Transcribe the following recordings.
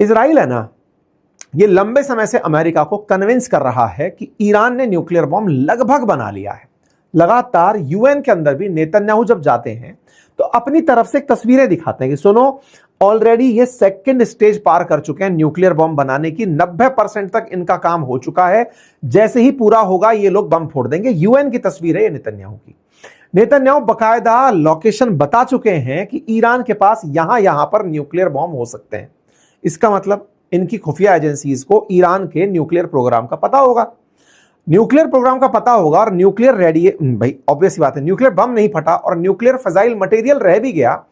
Israel है ना, ये लंबे समय से अमेरिका को कन्विंस कर रहा है कि ईरान ने न्यूक्लियर बॉम्ब लगभग बना लिया है। लगातार यूएन के अंदर भी नेतन्याहू जब जाते हैं तो अपनी तरफ से तस्वीरें दिखाते हैं कि सुनो, ऑलरेडी ये सेकंड स्टेज पार कर चुके हैं न्यूक्लियर बॉम्ब बनाने की, 90% तक इनका काम हो चुका है, जैसे ही पूरा होगा ये लोग बम फोड़ देंगे। यूएन की तस्वीर है ये नेतन्याहू की। नेतन्याहू बकायदा लोकेशन बता चुके हैं कि ईरान के पास यहां पर न्यूक्लियर बॉम्ब हो सकते हैं। इसका मतलब इनकी खुफिया एजेंसीज को ईरान के न्यूक्लियर प्रोग्राम का पता होगा, न्यूक्लियर प्रोग्राम का पता होगा। और न्यूक्लियर भाई ऑब्वियस बात है, न्यूक्लियर बम नहीं फटा और न्यूक्लियर फिजाइल मटेरियल रह भी गया,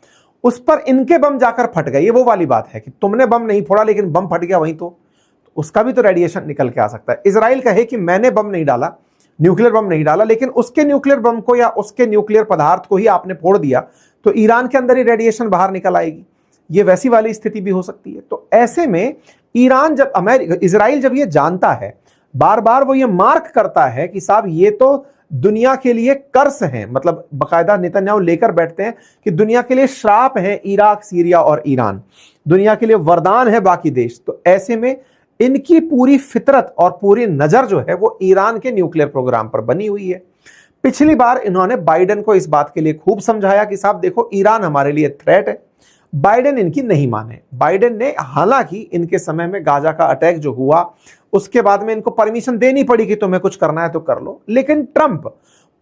उस पर इनके बम जाकर फट गए। ये वो वाली बात है कि तुमने बम नहीं फोड़ा लेकिन बम फट गया वहीं, तो उसका भी तो रेडिएशन निकल के आ सकता है। इजराइल कहे कि मैंने बम नहीं डाला, न्यूक्लियर बम नहीं डाला, लेकिन उसके न्यूक्लियर बम को या उसके न्यूक्लियर पदार्थ को ही आपने फोड़ दिया, तो ईरान के अंदर ही रेडिएशन बाहर निकल आएगी। ये वैसी वाली स्थिति भी हो सकती है। तो ऐसे में ईरान जब इजराइल जब ये जानता है, बार बार वो ये मार्क करता है कि साहब ये तो दुनिया के लिए कर्स हैं, मतलब बकायदा नेतन्याहू लेकर बैठते हैं कि दुनिया के लिए श्राप है इराक, सीरिया और ईरान, दुनिया के लिए वरदान है बाकी देश। तो ऐसे में इनकी पूरी फितरत और पूरी नजर जो है वो ईरान के न्यूक्लियर प्रोग्राम पर बनी हुई है। पिछली बार इन्होंने बाइडेन को इस बात के लिए खूब समझाया कि साहब देखो ईरान हमारे लिए थ्रेट है। बाइडेन इनकी नहीं माने। बाइडेन ने हालांकि इनके समय में गाजा का अटैक जो हुआ उसके बाद में इनको परमिशन देनी पड़ी कि तुम्हें कुछ करना है तो कर लो, लेकिन ट्रंप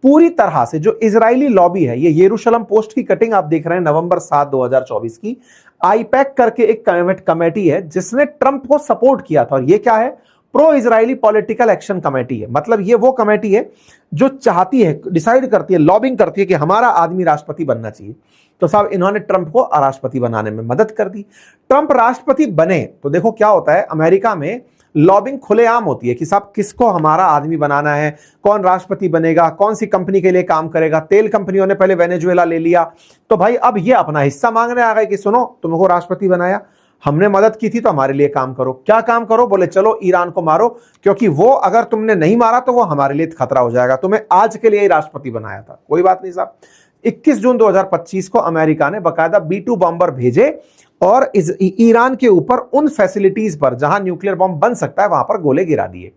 पूरी तरह से जो इजरायली लॉबी है, ये येरूशलम पोस्ट की कटिंग आप देख रहे हैं नवंबर 7 2024 की, आईपैक करके एक कमेटी है जिसने ट्रंप को सपोर्ट किया था। और ये क्या है? Pro Israeli political action committee है। मतलब ये वो कमेटी है जो चाहती है, डिसाइड करती है, लॉबिंग करती है कि हमारा आदमी राष्ट्रपति बनना चाहिए। तो साहब इन्होंने ट्रंप को राष्ट्रपति बनाने में मदद कर दी। ट्रंप राष्ट्रपति बने तो देखो क्या होता है, अमेरिका में लॉबिंग खुलेआम होती है कि साहब किसको हमारा आदमी बनाना है, कौन राष्ट्रपति बनेगा, कौन सी कंपनी के लिए काम करेगा। तेल कंपनियों ने पहले वेनेजुएला ले लिया, तो भाई अब ये अपना हिस्सा मांगने आ गए कि सुनो तुमको राष्ट्रपति बनाया, हमने मदद की थी तो हमारे लिए काम करो। क्या काम करो? बोले चलो ईरान को मारो, क्योंकि वो अगर तुमने नहीं मारा तो वो हमारे लिए खतरा हो जाएगा, तुम्हें आज के लिए ही राष्ट्रपति बनाया था। कोई बात नहीं साहब। 21 जून 2025 को अमेरिका ने बकायदा B-2 बॉम्बर भेजे और ईरान के ऊपर उन फैसिलिटीज पर जहां न्यूक्लियर बॉम्ब बन सकता है वहां पर गोले गिरा दिए।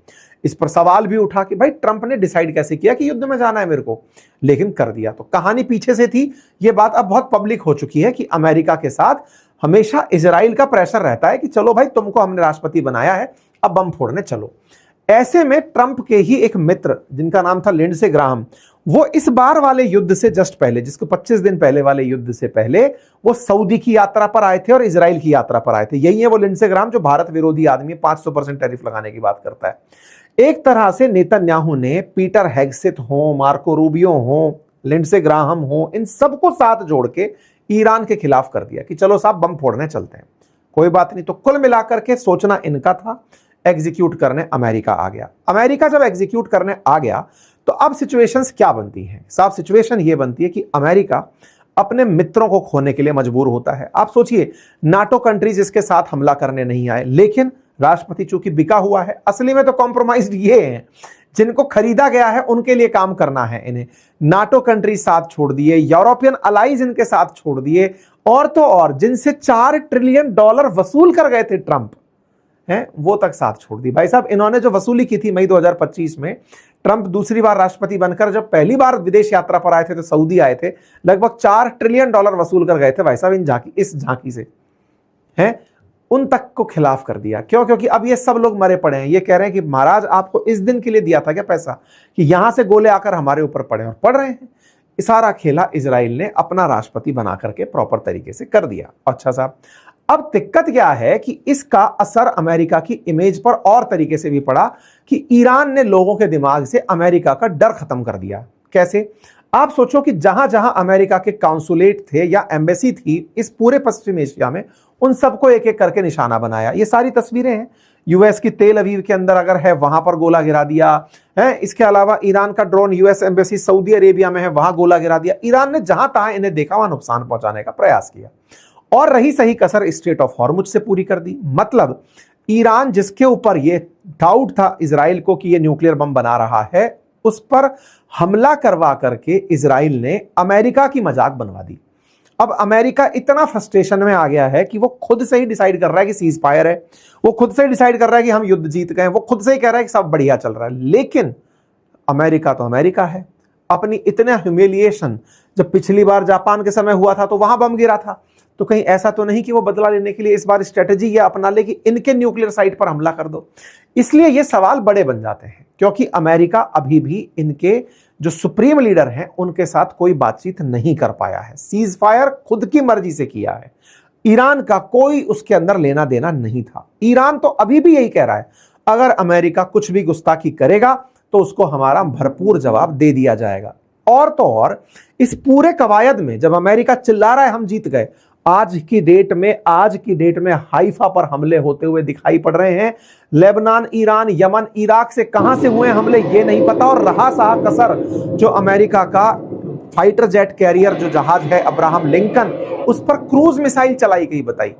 इस पर सवाल भी उठा कि भाई ट्रंप ने डिसाइड कैसे किया कि युद्ध में जाना है मेरे को, लेकिन कर दिया। तो कहानी पीछे से थी, ये बात अब बहुत पब्लिक हो चुकी है कि अमेरिका के साथ हमेशा इजराइल का प्रेशर रहता है कि चलो भाई तुमको हमने राष्ट्रपति बनाया है, अब बम फोड़ने चलो। ऐसे में ट्रंप के ही एक मित्र जिनका नाम था लिंडसे ग्राहम, वो इस बार वाले युद्ध से जस्ट पहले, जिसको 25 दिन पहले वाले युद्ध से पहले वो सऊदी की यात्रा पर आए थे और इजराइल की यात्रा पर आए थे। यही है वो लिंडसे ग्राहम जो भारत विरोधी आदमी, 500% टैरिफ लगाने की बात करता है। एक तरह से नेतन्याहू ने पीटर हेगसेथ हो, मार्को रूबियो हो, लिंडसे ग्राहम हो, इन सबको साथ जोड़ के ईरान के खिलाफ कर दिया कि चलो साहब बम फोड़ने चलते हैं। कोई बात नहीं। तो कुल मिलाकर के सोचना इनका था, एग्जीक्यूट करने अमेरिका आ गया। अमेरिका जब एग्जीक्यूट करने आ गया तो अब सिचुएशंस क्या बनती हैं साहब? सिचुएशन ये बनती है कि अमेरिका अपने मित्रों को खोने के लिए मजबूर होता है। आप सोचिए, नाटो कंट्रीज इसके साथ हमला करने नहीं आए, लेकिन राष्ट्रपति चूंकि बिका हुआ है, असली में तो कॉम्प्रोमाइज्ड ये हैं जिनको खरीदा गया है उनके लिए काम करना है इन्हें। नाटो कंट्रीज साथ छोड़ दिए, यूरोपियन अलाइज इनके साथ छोड़ दिए, और तो और जिनसे $4 ट्रिलियन वसूल कर गए थे ट्रंप हैं, वो तक साथ छोड़ दी। भाई साहब इन्होंने जो वसूली की थी मई 2025 में, ट्रंप दूसरी बार राष्ट्रपति बनकर जब पहली बार विदेश यात्रा पर आए थे तो सऊदी आए थे, लगभग $4 ट्रिलियन वसूल कर गए थे भाई साहब इस झांकी से हैं, उन तक को खिलाफ कर दिया। क्यों? क्योंकि अब ये सब लोग मरे पड़े हैं। ये कह रहे हैं कि महाराज आपको इस दिन के लिए दिया था क्या पैसा कि यहां से गोले आकर हमारे ऊपर पड़े, और पड़ रहे हैं। सारा खेला इजराइल ने अपना राष्ट्रपति बना करके प्रॉपर तरीके से कर दिया। अच्छा साहब, अब दिक्कत क्या है कि इसका असर अमेरिका की इमेज पर और तरीके से भी पड़ा कि ईरान ने लोगों के दिमाग से अमेरिका का डर खत्म कर दिया। कैसे? आप सोचो कि जहां जहां अमेरिका के काउंसुलेट थे या एम्बेसी थी इस पूरे पश्चिम एशिया में, उन सबको एक एक करके निशाना बनाया। ये सारी तस्वीरें हैं। यूएस की तेल अवीव के अंदर अगर है वहां पर गोला गिरा दिया है। इसके अलावा ईरान का drone US embassy Saudi Arabia में है, वहां गोला गिरा दिया। ईरान ने जहां तहां इन्हें देखा वहां नुकसान पहुंचाने का प्रयास किया, और रही सही कसर स्ट्रेट ऑफ हॉर्मुज से पूरी कर दी। मतलब ईरान जिसके ऊपर ये डाउट था इजराइल को कि ये न्यूक्लियर बम बना रहा है, उस पर हमला करवा करके इजराइल ने अमेरिका की मजाक बनवा दी। अब अमेरिका इतना फ्रस्ट्रेशन में आ गया है कि वो खुद से ही डिसाइड कर रहा है कि सीज फायर है, वो खुद से ही डिसाइड कर रहा है कि हम युद्ध जीत गए, वो खुद से ही कह रहा है कि सब बढ़िया चल रहा है। लेकिन अमेरिका तो अमेरिका है, अपनी इतना ह्यूमिलिएशन जब पिछली बार जापान के समय हुआ था तो वहां बम गिरा था, तो कहीं ऐसा तो नहीं कि वो बदला लेने के लिए इस बार स्ट्रेटजी ये अपना ले कि इनके न्यूक्लियर साइट पर हमला कर दो। इसलिए ये सवाल बड़े बन जाते हैं, क्योंकि अमेरिका अभी भी इनके जो सुप्रीम लीडर हैं उनके साथ कोई बातचीत नहीं कर पाया है। सीज फायर खुद की मर्जी से किया है, ईरान का कोई उसके अंदर लेना देना नहीं था। ईरान तो अभी भी यही कह रहा है, अगर अमेरिका कुछ भी गुस्ताखी करेगा तो उसको हमारा भरपूर जवाब दे दिया जाएगा। और तो और इस पूरे कवायद में जब अमेरिका चिल्ला रहा है हम जीत गए, आज की डेट में हाइफा पर हमले होते हुए दिखाई पड़ रहे हैं। लेबनान, ईरान, यमन, इराक से कहां से हुए हमले ये नहीं पता। और रहा सहा कसर जो अमेरिका का फाइटर जेट कैरियर जो जहाज है अब्राहम लिंकन, उस पर क्रूज मिसाइल चलाई गई। बताई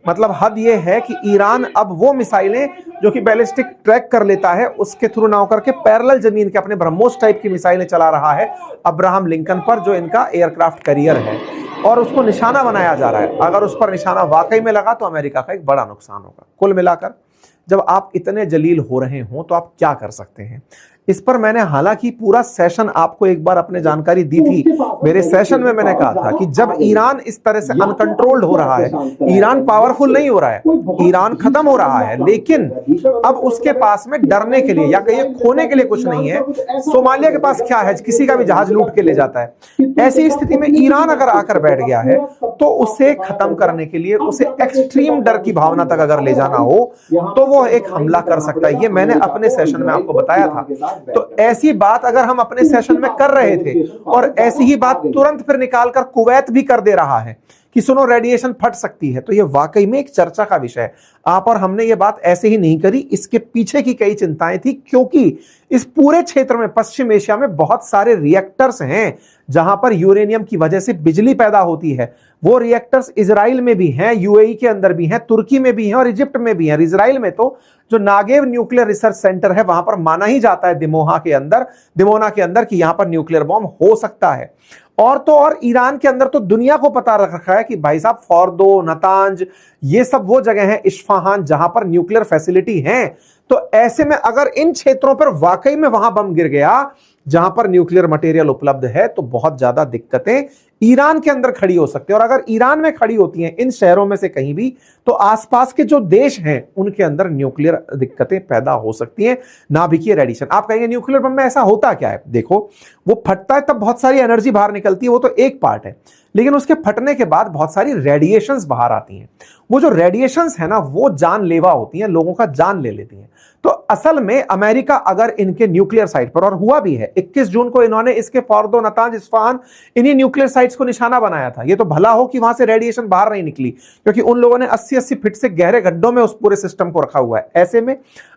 मतलब हद ये है कि ईरान अब वो मिसाइलें जो कि बैलिस्टिक ट्रैक कर लेता है उसके थ्रू ना होकर के पैरेलल जमीन के अपने ब्रह्मोस टाइप की मिसाइलें चला रहा है अब्राहम लिंकन पर, जो इनका एयरक्राफ्ट कैरियर है, और उसको निशाना बनाया जा रहा है। अगर उस पर निशाना वाकई में लगा तो अमेरिका का एक बड़ा नुकसान होगा। कुल मिलाकर जब आप इतने जलील हो रहे हो तो आप क्या कर सकते हैं। इस पर मैंने हालांकि पूरा सेशन आपको एक बार अपने जानकारी दी थी। मेरे सेशन में मैंने कहा था कि जब ईरान इस तरह से अनकंट्रोल्ड हो रहा है, ईरान पावरफुल नहीं हो रहा है, ईरान खत्म हो रहा है, लेकिन अब उसके पास में डरने के लिए या कहीं खोने के लिए कुछ नहीं है। सोमालिया के पास क्या है, किसी का भी जहाज लूट के ले जाता है। ऐसी स्थिति में ईरान अगर आकर बैठ गया है तो उसे खत्म करने के लिए, उसे एक्सट्रीम डर की भावना तक अगर ले जाना हो तो वो एक हमला कर सकता है। ये मैंने अपने सेशन में आपको बताया था। तो ऐसी बात अगर हम अपने सेशन में कर रहे थे और ऐसी ही बात तुरंत फिर निकालकर कुवैत भी कर दे रहा है कि सुनो रेडिएशन फट सकती है, तो ये वाकई में एक चर्चा का विषय है। आप और हमने ये बात ऐसे ही नहीं करी, इसके पीछे की कई चिंताएं थी, क्योंकि इस पूरे क्षेत्र में पश्चिम एशिया में बहुत सारे रिएक्टर्स हैं जहां पर यूरेनियम की वजह से बिजली पैदा होती है। वो रिएक्टर्स इजराइल में भी हैं, यूएई के अंदर भी हैं, तुर्की में भी हैं और इजिप्ट में भी हैं। इजराइल में तो जो नागेव न्यूक्लियर रिसर्च सेंटर है वहां पर माना ही जाता है दिमोना के अंदर कि यहां पर न्यूक्लियर बॉम्ब हो सकता है। और तो और ईरान के अंदर तो दुनिया को पता रख रखा है कि भाई साहब फॉर्दो, नतांज, ये सब वो जगह है, इस्फहान, जहां पर न्यूक्लियर फैसिलिटी है। तो ऐसे में अगर इन क्षेत्रों पर वाकई में वहां बम गिर गया जहां पर न्यूक्लियर मटेरियल उपलब्ध है तो बहुत ज्यादा दिक्कतें ईरान के अंदर खड़ी हो सकती है। और अगर ईरान में खड़ी होती हैं इन शहरों में से कहीं भी, तो आसपास के जो देश हैं उनके अंदर न्यूक्लियर दिक्कतें पैदा हो सकती हैं, नाभिकीय रेडिएशन। आप कहेंगे न्यूक्लियर बम में ऐसा होता क्या है? देखो, वो फटता है तब बहुत सारी एनर्जी बाहर निकलती है, वो तो एक पार्ट है, लेकिन उसके फटने के बाद बहुत सारी रेडिएशंस बाहर आती हैं। वो जो रेडिएशंस है ना, वो जानलेवा होती हैं, लोगों का जान ले लेती हैं। तो असल में अमेरिका अगर इनके न्यूक्लियर साइट पर, और हुआ भी है 21 जून को इन्होंने इसके फॉर्दो, नतांज, इस्फहान, इन्हीं न्यूक्लियर साइट्स को निशाना बनाया था। ये तो भला हो कि वहां से रेडिएशन बाहर नहीं निकली, क्योंकि उन लोगों ने 80-80 फीट से गहरे गड्ढों में उस पूरे सिस्टम को रखा हुआ है। ऐसे में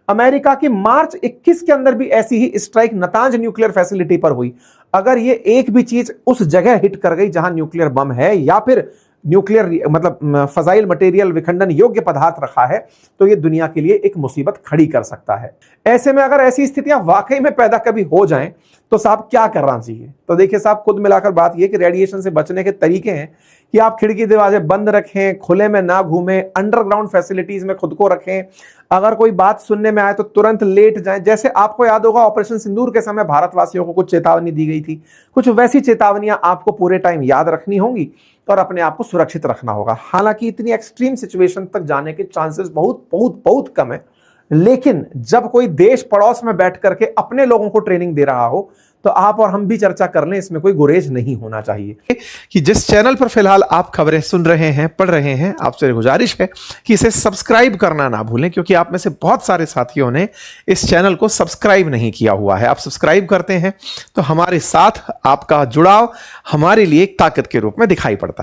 अमेरिका की मार्च 21 के अंदर भी ऐसी ही स्ट्राइक नतांज न्यूक्लियर फैसिलिटी पर हुई। अगर ये एक भी चीज उस जगह हिट कर गई जहां न्यूक्लियर बम है या फिर न्यूक्लियर मतलब फजाइल मटेरियल, विखंडन योग्य पदार्थ रखा है, तो ये दुनिया के लिए एक मुसीबत खड़ी कर सकता है। ऐसे में अगर ऐसी स्थितियां वाकई में पैदा कभी हो जाएं तो साहब क्या करना चाहिए? तो देखिए साहब, खुद मिलाकर बात यह कि रेडिएशन से बचने के तरीके हैं कि आप खिड़की दरवाजे बंद रखें, खुले में ना घूमें, अंडरग्राउंड फैसिलिटीज में खुद को रखें। अगर कोई बात सुनने में आए तो तुरंत लेट जाएं। जैसे आपको याद होगा ऑपरेशन सिंदूर के समय भारतवासियों को कुछ चेतावनी दी गई थी, कुछ वैसी चेतावनियां आपको पूरे टाइम याद रखनी होंगी और अपने आप को सुरक्षित रखना होगा। हालांकि इतनी एक्सट्रीम सिचुएशन तक जाने के चांसेस बहुत बहुत बहुत कम है, लेकिन जब कोई देश पड़ोस में बैठ करके अपने लोगों को ट्रेनिंग दे रहा हो तो आप और हम भी चर्चा कर लें, इसमें कोई गुरेज नहीं होना चाहिए। कि जिस चैनल पर फिलहाल आप खबरें सुन रहे हैं, पढ़ रहे हैं, आपसे गुजारिश है कि इसे सब्सक्राइब करना ना भूलें, क्योंकि आप में से बहुत सारे साथियों ने इस चैनल को सब्सक्राइब नहीं किया हुआ है। आप सब्सक्राइब करते हैं तो हमारे साथ आपका जुड़ाव हमारे लिए एक ताकत के रूप में दिखाई पड़ता है।